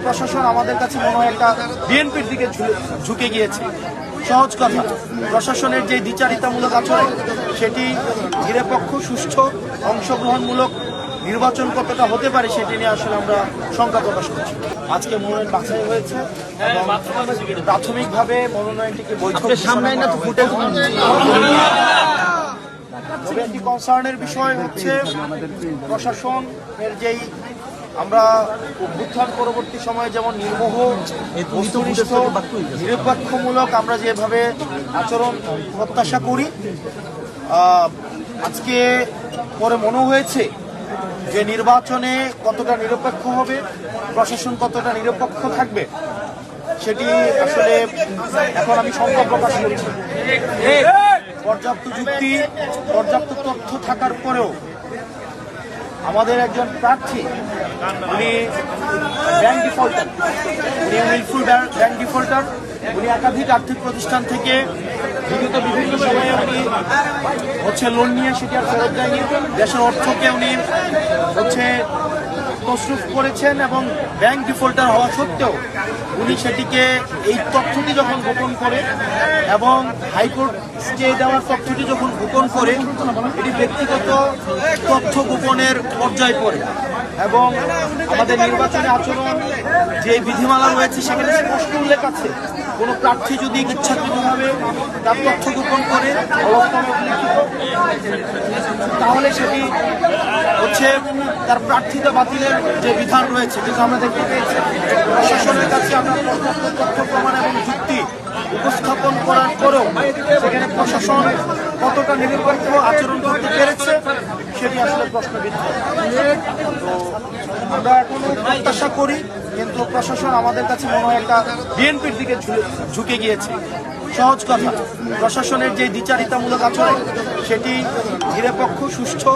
প্রশাসন আমাদের কাছে মনে হয় একটা বিএনপির দিকে ঝুঁকে গিয়েছে। সহজ কথা, প্রশাসনের যে দ্বিচারিতামূলক আচরণ সেটি নিরপেক্ষ, সুষ্ঠু, অংশগ্রহণমূলক নির্বাচন কতটা হতে পারে সেটি নিয়ে আসলে আমরা শঙ্কা প্রকাশ করছি। আজকে মনোনয়ন বাছাই হয়েছে এবং প্রাথমিকভাবে মনোনয়নটিকে বৈধ তবে একটি কনসার্নের বিষয় হচ্ছে প্রশাসনের যেই আমরা অভ্যুত্থান পরবর্তী সময়ে যেমন নির্মোহ, বস্তুনিষ্ঠ, নিরপেক্ষমূলক আমরা যেভাবে আচরণ প্রত্যাশা করি, আজকে পরে মনে হয়েছে যে নির্বাচনে কতটা নিরপেক্ষ হবে, প্রশাসন কতটা নিরপেক্ষ থাকবে সেটি আসলে এখন আমি শঙ্কা প্রকাশ করছি। পর্যাপ্ত যুক্তি, পর্যাপ্ত তথ্য থাকার পরেও আমাদের একজন প্রার্থী উনি ব্যাংক ডিফল্টার, উনি উইলফুল ব্যাংক ডিফল্টার, উনি একাধিক আর্থিক প্রতিষ্ঠান থেকে বিগত বিভিন্ন সময়ে উনি লোন নিয়ে সেটি আর ফেরত দেয়নি। দেশের অর্থকে উনি তসরুফ করেছেন এবং ব্যাংক ডিফল্টার হওয়া সত্ত্বেও উনি সেটিকে এই তথ্যটি যখন গোপন করে এবং হাইকোর্ট স্টে দেওয়ার তথ্যটি যখন গোপন করে এটি ব্যক্তিগত তথ্য গোপনের পর্যায়ে পড়ে এবং আমাদের নির্বাচনী আচরণ যে বিধিমালা রয়েছে সেখানে স্পষ্ট উল্লেখ আছে কোনো প্রার্থী যদি ইচ্ছাকৃতভাবে তার তথ্য গোপন করে তাহলে সেটি তার প্রার্থিতা বাতিলের যে বিধান রয়েছে, কিন্তু আমরা দেখতে পেয়েছি প্রশাসনের কাছে আমরা পর্যাপ্ত তথ্য প্রমাণ এবং যুক্তি উপস্থাপন করার পরেও সেখানে প্রশাসন কতটা নিরপেক্ষ আচরণ করতে পেরেছে সেটি আসলে প্রশ্নবিদ্ধ। তো আমরা এখনো প্রত্যাশা করি, কিন্তু প্রশাসন আমাদের কাছে মনে হয় একটা বিএনপির দিকে ঝুঁকে গিয়েছে। সহজ কথা, প্রশাসনের যে দ্বিচারিতামূলক আচরণ সেটি নিরপেক্ষ, সুষ্ঠু